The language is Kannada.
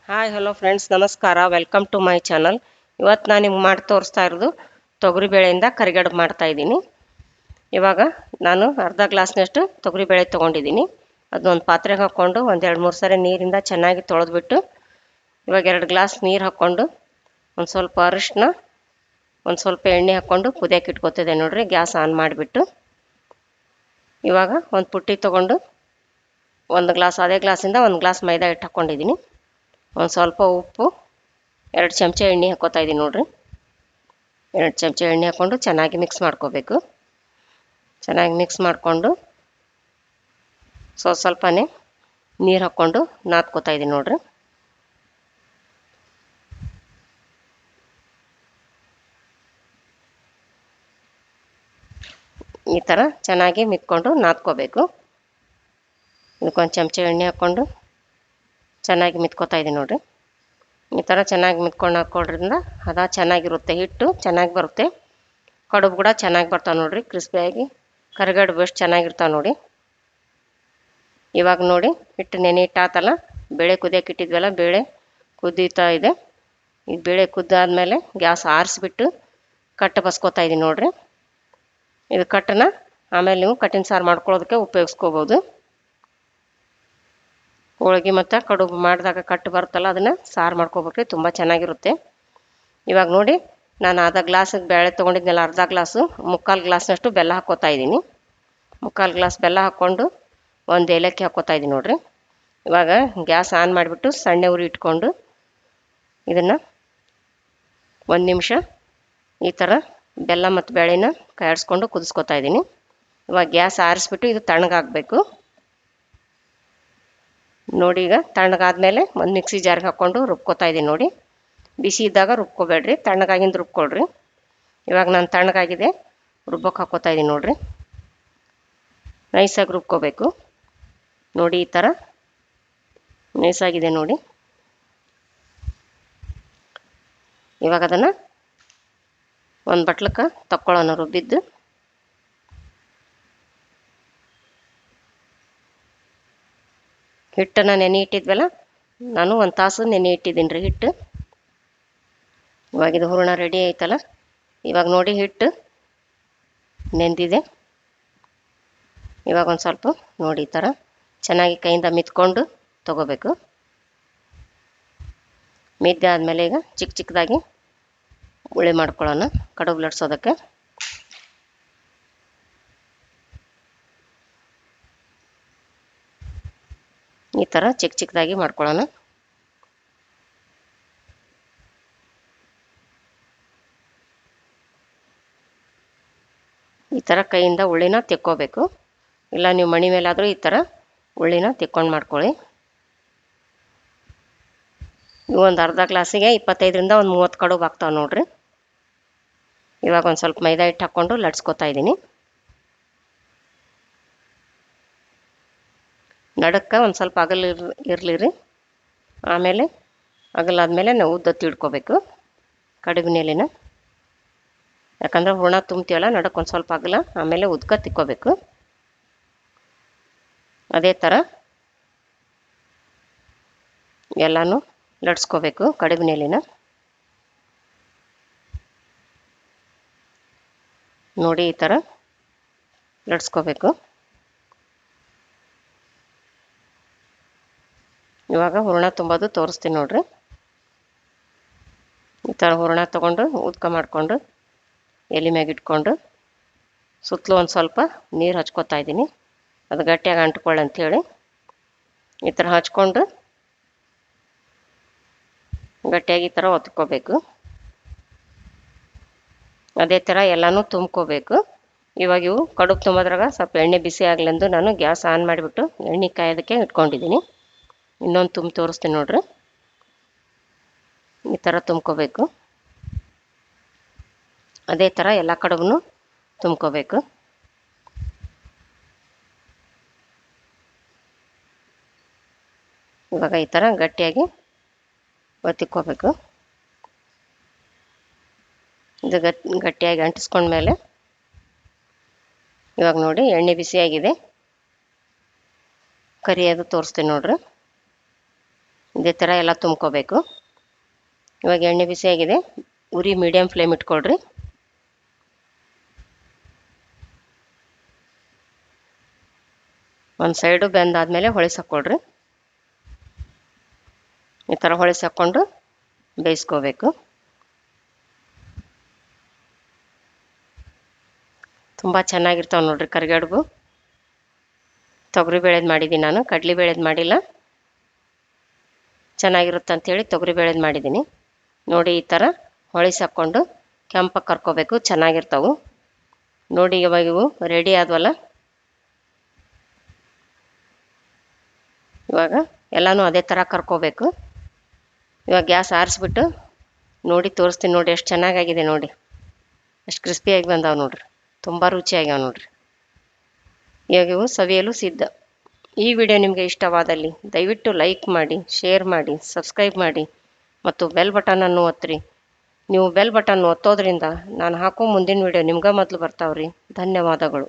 ಹಾಯ್ ಹಲೋ ಫ್ರೆಂಡ್ಸ್, ನಮಸ್ಕಾರ. Welcome to my channel. ಇವತ್ತು ನಾನು ನಿಮ್ಗೆ ಮಾಡಿ ತೋರಿಸ್ತಾ ಇರೋದು ತೊಗರಿಬೇಳೆಯಿಂದ ಕರಿಗಡುಬು ಮಾಡ್ತಾ ಇದ್ದೀನಿ. ಇವಾಗ ನಾನು ಅರ್ಧ ಗ್ಲಾಸ್ನಷ್ಟು ತೊಗರಿಬೇಳೆ ತೊಗೊಂಡಿದ್ದೀನಿ. ಅದನ್ನೊಂದು ಪಾತ್ರೆಗೆ ಹಾಕ್ಕೊಂಡು ಒಂದು 2-3 ಸರಿ ನೀರಿಂದ ಚೆನ್ನಾಗಿ ತೊಳೆದ್ಬಿಟ್ಟು, ಇವಾಗ 2 ಗ್ಲಾಸ್ ನೀರು ಹಾಕ್ಕೊಂಡು ಒಂದು ಸ್ವಲ್ಪ ಅರಿಶಿನ, ಒಂದು ಸ್ವಲ್ಪ ಎಣ್ಣೆ ಹಾಕ್ಕೊಂಡು ಕುದಿಯೋಕೆ ಇಟ್ಕೊತಿದ್ದೆ ನೋಡ್ರಿ. ಗ್ಯಾಸ್ ಆನ್ ಮಾಡಿಬಿಟ್ಟು ಇವಾಗ ಒಂದು ಪುಟ್ಟಿ ತೊಗೊಂಡು ಅದೇ ಗ್ಲಾಸಿಂದ 1 ಗ್ಲಾಸ್ ಮೈದಾ ಹಿಟ್ಟು ಹಾಕ್ಕೊಂಡಿದ್ದೀನಿ. ಒಂದು ಸ್ವಲ್ಪ ಉಪ್ಪು, 2 ಚಮಚ ಎಣ್ಣೆ ಹಾಕ್ಕೋತಾ ಇದ್ದೀನಿ ನೋಡ್ರಿ. 2 ಚಮಚ ಎಣ್ಣೆ ಹಾಕ್ಕೊಂಡು ಚೆನ್ನಾಗಿ ಮಿಕ್ಸ್ ಮಾಡ್ಕೋಬೇಕು. ಚೆನ್ನಾಗಿ ಮಿಕ್ಸ್ ಮಾಡಿಕೊಂಡು ಸ್ವಲ್ಪನೇ ನೀರು ಹಾಕ್ಕೊಂಡು ನಾದ್ಕೋತಾ ಇದ್ದೀನಿ ನೋಡ್ರಿ. ಈ ಥರ ಚೆನ್ನಾಗಿ ಮಿಕ್ಕೊಂಡು ನಾದ್ಕೋಬೇಕು. ಇದಕ್ಕೊಂದು ಚಮಚ ಎಣ್ಣೆ ಹಾಕ್ಕೊಂಡು ಚೆನ್ನಾಗಿ ಮಿತ್ಕೋತಾ ಇದ್ದೀನಿ ನೋಡ್ರಿ. ಈ ಥರ ಚೆನ್ನಾಗಿ ಮಿತ್ಕೊಂಡು ಹಾಕ್ಕೊಳ್ಳೋದ್ರಿಂದ ಹದ ಚೆನ್ನಾಗಿರುತ್ತೆ, ಹಿಟ್ಟು ಚೆನ್ನಾಗಿ ಬರುತ್ತೆ, ಕಡುಬು ಕೂಡ ಚೆನ್ನಾಗಿ ಬರ್ತಾವೆ ನೋಡ್ರಿ. ಕ್ರಿಸ್ಪಿಯಾಗಿ ಕರಿಗಡುಬು ಎಷ್ಟು ಚೆನ್ನಾಗಿರ್ತಾವೆ ನೋಡಿ. ಇವಾಗ ನೋಡಿ ಹಿಟ್ಟು ನೆನೆ ಇಟ್ಟಾತಲ್ಲ, ಬೇಳೆ ಕುದಿಯೋಕೆ ಇಟ್ಟಿದ್ವಲ್ಲ, ಬೇಳೆ ಕುದೀತಾ ಇದೆ. ಈ ಬೇಳೆ ಕುದ್ದಾದ್ಮೇಲೆ ಗ್ಯಾಸ್ ಆರಿಸ್ಬಿಟ್ಟು ಕಟ್ಟು ಬಸ್ಕೋತಾ ಇದ್ದೀನಿ ನೋಡ್ರಿ. ಇದು ಕಟ್ಟನ್ನ ಆಮೇಲೆ ನೀವು ಕಟ್ಟಿನ ಸಾರು ಮಾಡ್ಕೊಳ್ಳೋದಕ್ಕೆ ಉಪಯೋಗಿಸ್ಕೋಬೋದು. ಹೋಳಿಗೆ ಮತ್ತು ಕಡುಬು ಮಾಡಿದಾಗ ಕಟ್ಟು ಬರುತ್ತಲ್ಲ, ಅದನ್ನು ಸಾರು ಮಾಡ್ಕೊಬೇಕ್ರಿ, ತುಂಬ ಚೆನ್ನಾಗಿರುತ್ತೆ. ಇವಾಗ ನೋಡಿ ನಾನು ಅರ್ಧ ಗ್ಲಾಸಿಗೆ ಬೇಳೆ ತೊಗೊಂಡಿದ್ನಲ್ಲ, ಅರ್ಧ ಗ್ಲಾಸು 3/4 ಗ್ಲಾಸ್ನಷ್ಟು ಬೆಲ್ಲ ಹಾಕ್ಕೋತಾ ಇದ್ದೀನಿ. 3/4 ಗ್ಲಾಸ್ ಬೆಲ್ಲ ಹಾಕ್ಕೊಂಡು ಒಂದು ಏಲಕ್ಕಿ ಹಾಕ್ಕೋತಾ ಇದ್ದೀನಿ ನೋಡ್ರಿ. ಇವಾಗ ಗ್ಯಾಸ್ ಆನ್ ಮಾಡಿಬಿಟ್ಟು ಸಣ್ಣ ಉರಿ ಇಟ್ಕೊಂಡು ಇದನ್ನು 1 ನಿಮಿಷ ಈ ಥರ ಬೆಲ್ಲ ಮತ್ತು ಬೇಳೆನ ಕಾಯಿಸ್ಕೊಂಡು ಕುದಿಸ್ಕೊತಾ ಇದ್ದೀನಿ. ಇವಾಗ ಗ್ಯಾಸ್ ಆರಿಸ್ಬಿಟ್ಟು ಇದು ತಣ್ಣಗಾಗಬೇಕು ನೋಡಿ. ಈಗ ತಣ್ಣಗಾದ್ಮೇಲೆ ಒಂದು ಮಿಕ್ಸಿ ಜಾರ್ಗೆ ಹಾಕ್ಕೊಂಡು ರುಬ್ಕೋತಾ ಇದ್ದೀನಿ ನೋಡಿ. ಬಿಸಿ ಇದ್ದಾಗ ರುಬ್ಕೋಬೇಡ್ರಿ, ತಣ್ಣಗಾಗಿಂದ ರುಬ್ಕೊಳ್ರಿ. ಇವಾಗ ನಾನು ತಣ್ಣಗಾಗಿದೆ, ರುಬ್ಬೋಕೆ ಹಾಕ್ಕೋತಾ ಇದ್ದೀನಿ ನೋಡ್ರಿ. ನೈಸಾಗಿ ರುಬ್ಕೋಬೇಕು ನೋಡಿ. ಈ ಥರ ನೈಸಾಗಿದೆ ನೋಡಿ. ಇವಾಗ ಅದನ್ನು ಒಂದು ಬಟ್ಲಕ್ಕೆ ತಕ್ಕೊಳ್ಳೋಣ ರುಬ್ಬಿದ್ದು. ಹಿಟ್ಟನ್ನು ನೆನೆ ಇಟ್ಟಿದ್ವಲ್ಲ, ನಾನು 1 ತಾಸು ನೆನೆ ಇಟ್ಟಿದ್ದೀನಿ ರೀ ಹಿಟ್ಟು. ಇವಾಗ ಇದು ಹೂರಣ ರೆಡಿ ಆಯ್ತಲ್ಲ. ಇವಾಗ ನೋಡಿ ಹಿಟ್ಟು ನೆಂದಿದೆ. ಇವಾಗ ಒಂದು ಸ್ವಲ್ಪ ನೋಡಿ ಈ ಥರ ಚೆನ್ನಾಗಿ ಕೈಯಿಂದ ಮಿತ್ಕೊಂಡು ತೊಗೋಬೇಕು. ಮಿದ್ದೆ ಆದಮೇಲೆ ಈಗ ಚಿಕ್ಕ ಚಿಕ್ಕದಾಗಿ ಉಳ್ಳಿ ಮಾಡ್ಕೊಳ್ಳೋಣ ಕಡುಬು ಲಟ್ಸೋದಕ್ಕೆ. ಈ ಥರ ಚಿಕ್ಕ ಚಿಕ್ಕದಾಗಿ ಮಾಡ್ಕೊಳ್ಳೋಣ. ಈ ಥರ ಕೈಯಿಂದ ಉಳ್ಳಿನ ತೆಕ್ಕೋಬೇಕು, ಇಲ್ಲ ನೀವು ಮಣಿ ಮೇಲಾದರೂ ಈ ಥರ ಉಳ್ಳಿನ ತೆಕ್ಕೊಂಡು ಮಾಡ್ಕೊಳ್ಳಿ. ಇವು ಒಂದು ಅರ್ಧ ಗ್ಲಾಸಿಗೆ 25ರಿಂದ 30 ಕಡುಬು ಆಗ್ತಾವೆ ನೋಡ್ರಿ. ಇವಾಗ ಒಂದು ಸ್ವಲ್ಪ ಮೈದಾ ಹಿಟ್ಟು ಹಾಕ್ಕೊಂಡು ಲಟ್ಸ್ಕೊತಾ ಇದ್ದೀನಿ. ನಡಕ್ಕೆ ಒಂದು ಸ್ವಲ್ಪ ಅಗಲ ಇರಲಿ ರೀ. ಆಮೇಲೆ ಅಗಲಾದ್ಮೇಲೆ ನಾವು ಉದ್ದ ಇಡ್ಕೋಬೇಕು ಕಡುಬಿನ ಎಲೆನ. ಯಾಕಂದ್ರೆ ಹೂರಣ ತುಂಬ್ತೀವಲ್ಲ, ನಡಕ್ಕೆ ಒಂದು ಸ್ವಲ್ಪ ಅಗಲ, ಆಮೇಲೆ ಉದ್ಕ ತಿಕ್ಕೋಬೇಕು. ಅದೇ ಥರ ಎಲ್ಲನೂ ಲಟ್ಸ್ಕೋಬೇಕು ಕಡುಬಿನ ಎಲೆನ ನೋಡಿ. ಈ ಥರ ಲಟ್ಸ್ಕೋಬೇಕು. ಇವಾಗ ಹೂರಣ ತುಂಬೋದು ತೋರಿಸ್ತೀನಿ ನೋಡ್ರಿ. ಈ ಥರ ಹೂರಣ ತೊಗೊಂಡು ಉದ್ಕ ಮಾಡಿಕೊಂಡು ಎಲೆ ಮ್ಯಾಗ ಇಟ್ಕೊಂಡು ಸುತ್ತಲೂ ಒಂದು ಸ್ವಲ್ಪ ನೀರು ಹಚ್ಕೋತಾ ಇದ್ದೀನಿ, ಅದು ಗಟ್ಟಿಯಾಗಿ ಅಂಟ್ಕೊಳ್ಳಿ ಅಂಥೇಳಿ. ಈ ಥರ ಹಚ್ಕೊಂಡು ಗಟ್ಟಿಯಾಗಿ ಈ ಥರ ಒತ್ಕೋಬೇಕು. ಅದೇ ಥರ ಎಲ್ಲನೂ ತುಂಬ್ಕೋಬೇಕು. ಇವಾಗ ಇವು ಕಡುಬು ತುಂಬೋದ್ರಾಗ ಸ್ವಲ್ಪ ಎಣ್ಣೆ ಬಿಸಿ ಆಗಲೆಂದು ನಾನು ಗ್ಯಾಸ್ ಆನ್ ಮಾಡಿಬಿಟ್ಟು ಎಣ್ಣೆ ಕಾಯೋದಕ್ಕೆ ಇಟ್ಕೊಂಡಿದ್ದೀನಿ. ಇನ್ನೊಂದು ತುಂಬ ತೋರಿಸ್ತೀನಿ ನೋಡ್ರಿ. ಈ ಥರ ತುಂಬ್ಕೋಬೇಕು. ಅದೇ ಥರ ಎಲ್ಲ ಕಡುಬನ್ನು ತುಂಬ್ಕೋಬೇಕು. ಇವಾಗ ಈ ಥರ ಗಟ್ಟಿಯಾಗಿ ಒತ್ತಿಕ್ಕೋಬೇಕು. ಇದು ಗಟ್ಟಿಯಾಗಿ ಅಂಟಿಸ್ಕೊಂಡ್ಮೇಲೆ ಇವಾಗ ನೋಡಿ ಎಣ್ಣೆ ಬಿಸಿಯಾಗಿದೆ, ಕರಿಯೋದು ತೋರಿಸ್ತೀನಿ ನೋಡ್ರಿ. ಇದೇ ಥರ ಎಲ್ಲ ತುಂಬ್ಕೋಬೇಕು. ಇವಾಗ ಎಣ್ಣೆ ಬಿಸಿಯಾಗಿದೆ, ಉರಿ ಮೀಡಿಯಮ್ ಫ್ಲೇಮ್ ಇಟ್ಕೊಳ್ರಿ. ಒಂದು ಸೈಡು ಬೆಂದಾದ್ಮೇಲೆ ಹೊಳಿಸಾಕ್ಕೊಳ್ರಿ. ಈ ಥರ ಹೊಳಿಸಾಕ್ಕೊಂಡು ಬೇಯಿಸ್ಕೋಬೇಕು. ತುಂಬ ಚೆನ್ನಾಗಿರ್ತಾವೆ ನೋಡ್ರಿ ಕರಿಗಡುಬು. ತೊಗರಿ ಬೇಳೆದು ಮಾಡಿದ್ದೀನಿ ನಾನು, ಕಡಲೆ ಬೇಳೆದು ಮಾಡಿಲ್ಲ. ಚೆನ್ನಾಗಿರುತ್ತೆ ಅಂಥೇಳಿ ತೊಗರಿ ಬೇಳೆದು ಮಾಡಿದ್ದೀನಿ. ನೋಡಿ ಈ ಥರ ಹೊಳಿಸಾಕ್ಕೊಂಡು ಕೆಂಪಗೆ ಕರ್ಕೋಬೇಕು, ಚೆನ್ನಾಗಿರ್ತಾವೆ ನೋಡಿ. ಇವಾಗ ಇವು ರೆಡಿ ಆದ್ವಲ್ಲ, ಇವಾಗ ಎಲ್ಲನೂ ಅದೇ ಥರ ಕರ್ಕೋಬೇಕು. ಇವಾಗ ಗ್ಯಾಸ್ ಆರಿಸ್ಬಿಟ್ಟು ನೋಡಿ ತೋರಿಸ್ತೀನಿ ನೋಡಿ, ಎಷ್ಟು ಚೆನ್ನಾಗಾಗಿದೆ ನೋಡಿ, ಎಷ್ಟು ಕ್ರಿಸ್ಪಿಯಾಗಿ ಬಂದಾವೆ ನೋಡ್ರಿ, ತುಂಬ ರುಚಿಯಾಗ್ಯಾವ ನೋಡ್ರಿ. ಇವಾಗ ಇವು ಸವಿಯಲು ಸಿದ್ಧ. ಈ ವಿಡಿಯೋ ನಿಮಗೆ ಇಷ್ಟವಾದಲ್ಲಿ ದಯವಿಟ್ಟು ಲೈಕ್ ಮಾಡಿ, ಶೇರ್ ಮಾಡಿ, ಸಬ್ಸ್ಕ್ರೈಬ್ ಮಾಡಿ ಮತ್ತು ಬೆಲ್ ಬಟನನ್ನು ಒತ್ತಿರಿ. ನೀವು ಬೆಲ್ ಬಟನ್ ಒತ್ತೋದ್ರಿಂದ ನಾನು ಹಾಕೋ ಮುಂದಿನ ವಿಡಿಯೋ ನಿಮ್ಗೆ ಮೊದಲು ಬರ್ತಾವ್ರಿ. ಧನ್ಯವಾದಗಳು.